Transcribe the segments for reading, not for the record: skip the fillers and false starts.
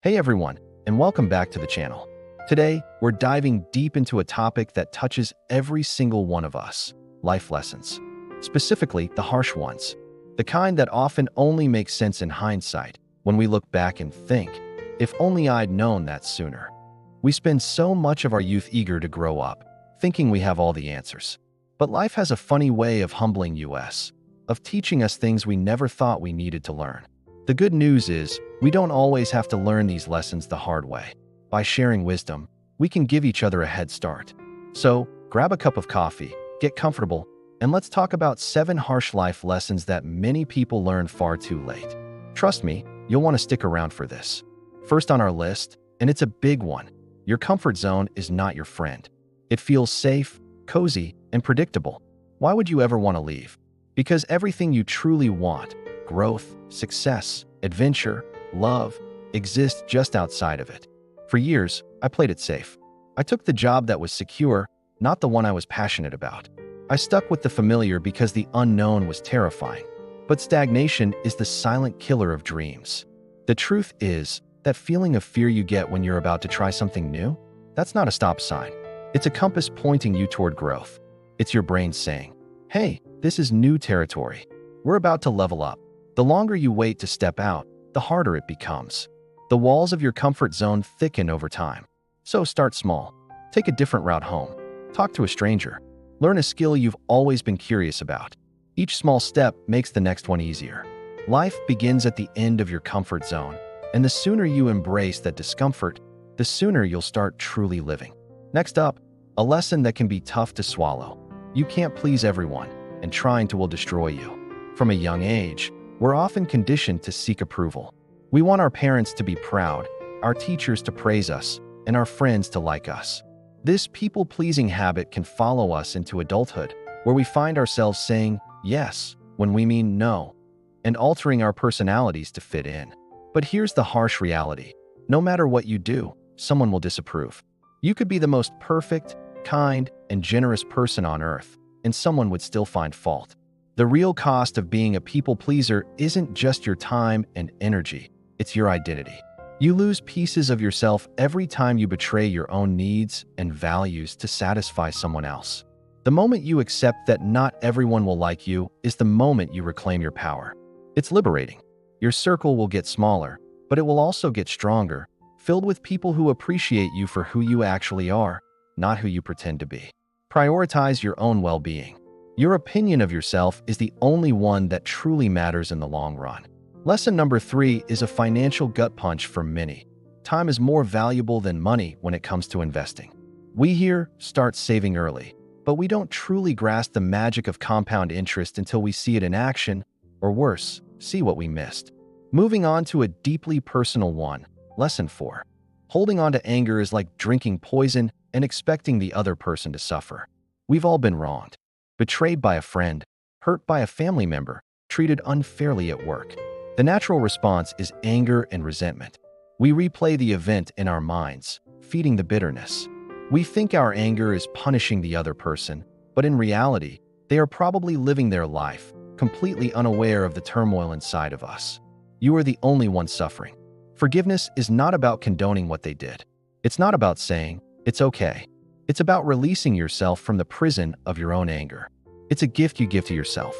Hey everyone, and welcome back to the channel. Today, we're diving deep into a topic that touches every single one of us, life lessons. Specifically, the harsh ones. The kind that often only make sense in hindsight, when we look back and think, if only I'd known that sooner. We spend so much of our youth eager to grow up, thinking we have all the answers. But life has a funny way of humbling us, of teaching us things we never thought we needed to learn. The good news is, we don't always have to learn these lessons the hard way. By sharing wisdom, we can give each other a head start. So, grab a cup of coffee, get comfortable, and let's talk about 7 harsh life lessons that many people learn far too late. Trust me, you'll want to stick around for this. First on our list, and it's a big one, your comfort zone is not your friend. It feels safe, cozy, and predictable. Why would you ever want to leave? Because everything you truly want, growth, success, adventure, love, exists just outside of it. For years, I played it safe. I took the job that was secure, not the one I was passionate about. I stuck with the familiar because the unknown was terrifying. But stagnation is the silent killer of dreams. The truth is, that feeling of fear you get when you're about to try something new, that's not a stop sign. It's a compass pointing you toward growth. It's your brain saying, hey, this is new territory. We're about to level up. The longer you wait to step out, the harder it becomes. The walls of your comfort zone thicken over time. So start small. Take a different route home. Talk to a stranger. Learn a skill you've always been curious about. Each small step makes the next one easier. Life begins at the end of your comfort zone, and the sooner you embrace that discomfort, the sooner you'll start truly living. Next up, a lesson that can be tough to swallow. You can't please everyone, and trying to will destroy you. From a young age, we're often conditioned to seek approval. We want our parents to be proud, our teachers to praise us, and our friends to like us. This people-pleasing habit can follow us into adulthood, where we find ourselves saying yes when we mean no, and altering our personalities to fit in. But here's the harsh reality. No matter what you do, someone will disapprove. You could be the most perfect, kind, and generous person on earth, and someone would still find fault. The real cost of being a people-pleaser isn't just your time and energy, it's your identity. You lose pieces of yourself every time you betray your own needs and values to satisfy someone else. The moment you accept that not everyone will like you is the moment you reclaim your power. It's liberating. Your circle will get smaller, but it will also get stronger, filled with people who appreciate you for who you actually are, not who you pretend to be. Prioritize your own well-being. Your opinion of yourself is the only one that truly matters in the long run. Lesson number 3 is a financial gut punch for many. Time is more valuable than money when it comes to investing. We here start saving early, but we don't truly grasp the magic of compound interest until we see it in action, or worse, see what we missed. Moving on to a deeply personal one, lesson 4. Holding on to anger is like drinking poison and expecting the other person to suffer. We've all been wronged. Betrayed by a friend, hurt by a family member, treated unfairly at work. The natural response is anger and resentment. We replay the event in our minds, feeding the bitterness. We think our anger is punishing the other person, but in reality, they are probably living their life, completely unaware of the turmoil inside of us. You are the only one suffering. Forgiveness is not about condoning what they did. It's not about saying, it's okay. It's about releasing yourself from the prison of your own anger. It's a gift you give to yourself.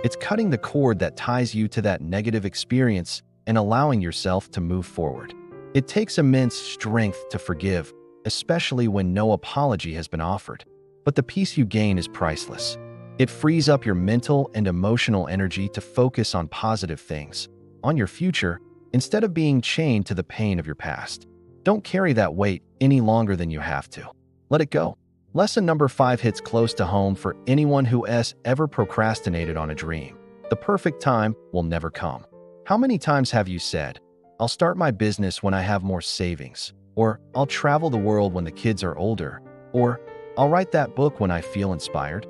It's cutting the cord that ties you to that negative experience and allowing yourself to move forward. It takes immense strength to forgive, especially when no apology has been offered. But the peace you gain is priceless. It frees up your mental and emotional energy to focus on positive things, on your future, instead of being chained to the pain of your past. Don't carry that weight any longer than you have to. Let it go. Lesson number 5 hits close to home for anyone who has ever procrastinated on a dream. The perfect time will never come. How many times have you said, I'll start my business when I have more savings, or I'll travel the world when the kids are older, or I'll write that book when I feel inspired?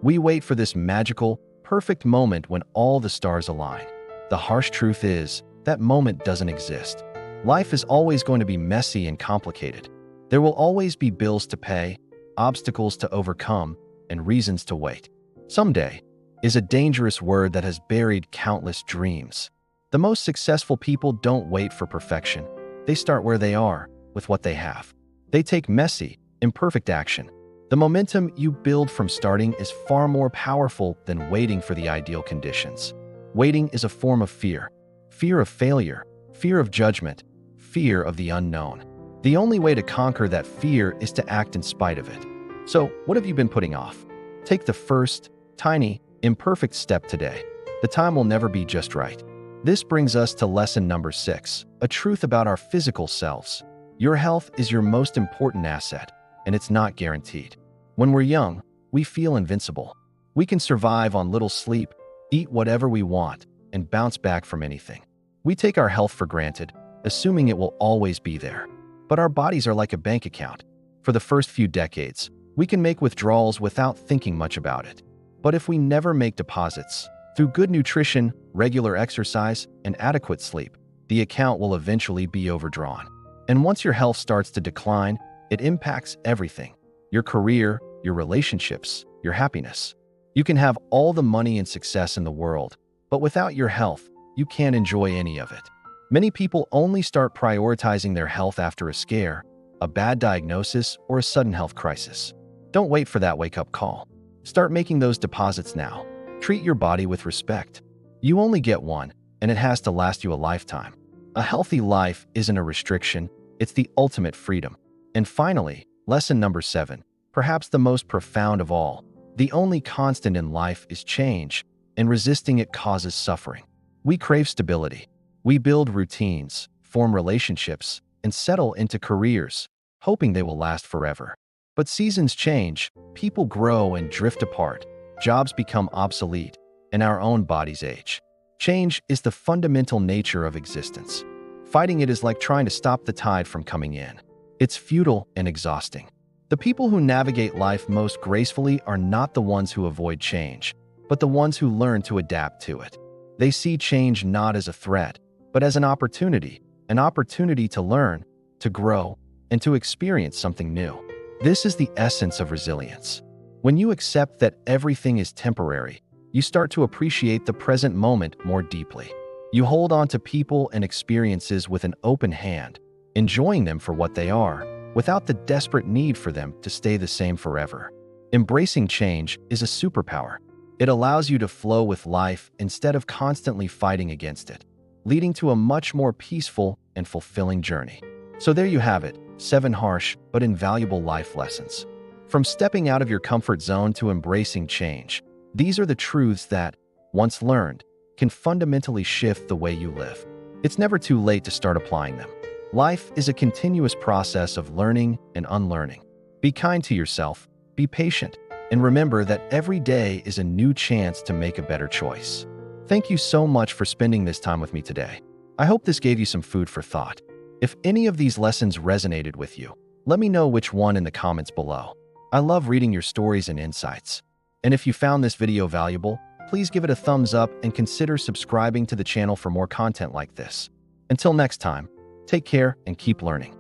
We wait for this magical, perfect moment when all the stars align. The harsh truth is, that moment doesn't exist. Life is always going to be messy and complicated. There will always be bills to pay, obstacles to overcome, and reasons to wait. Someday is a dangerous word that has buried countless dreams. The most successful people don't wait for perfection. They start where they are, with what they have. They take messy, imperfect action. The momentum you build from starting is far more powerful than waiting for the ideal conditions. Waiting is a form of fear. Fear of failure, fear of judgment, fear of the unknown. The only way to conquer that fear is to act in spite of it. So, what have you been putting off? Take the first, tiny, imperfect step today. The time will never be just right. This brings us to lesson number 6, a truth about our physical selves. Your health is your most important asset, and it's not guaranteed. When we're young, we feel invincible. We can survive on little sleep, eat whatever we want, and bounce back from anything. We take our health for granted, assuming it will always be there. But our bodies are like a bank account. For the first few decades, we can make withdrawals without thinking much about it. But if we never make deposits, through good nutrition, regular exercise, and adequate sleep, the account will eventually be overdrawn. And once your health starts to decline, it impacts everything: your career, your relationships, your happiness. You can have all the money and success in the world, but without your health, you can't enjoy any of it. Many people only start prioritizing their health after a scare, a bad diagnosis, or a sudden health crisis. Don't wait for that wake-up call. Start making those deposits now. Treat your body with respect. You only get one, and it has to last you a lifetime. A healthy life isn't a restriction, it's the ultimate freedom. And finally, lesson number 7, perhaps the most profound of all. The only constant in life is change, and resisting it causes suffering. We crave stability. We build routines, form relationships, and settle into careers, hoping they will last forever. But seasons change, people grow and drift apart, jobs become obsolete, and our own bodies age. Change is the fundamental nature of existence. Fighting it is like trying to stop the tide from coming in. It's futile and exhausting. The people who navigate life most gracefully are not the ones who avoid change, but the ones who learn to adapt to it. They see change not as a threat, but as an opportunity to learn, to grow, and to experience something new. This is the essence of resilience. When you accept that everything is temporary, you start to appreciate the present moment more deeply. You hold on to people and experiences with an open hand, enjoying them for what they are, without the desperate need for them to stay the same forever. Embracing change is a superpower. It allows you to flow with life instead of constantly fighting against it, leading to a much more peaceful and fulfilling journey. So there you have it, 7 harsh but invaluable life lessons. From stepping out of your comfort zone to embracing change, these are the truths that, once learned, can fundamentally shift the way you live. It's never too late to start applying them. Life is a continuous process of learning and unlearning. Be kind to yourself, be patient, and remember that every day is a new chance to make a better choice. Thank you so much for spending this time with me today. I hope this gave you some food for thought. If any of these lessons resonated with you, let me know which one in the comments below. I love reading your stories and insights. And if you found this video valuable, please give it a thumbs up and consider subscribing to the channel for more content like this. Until next time, take care and keep learning.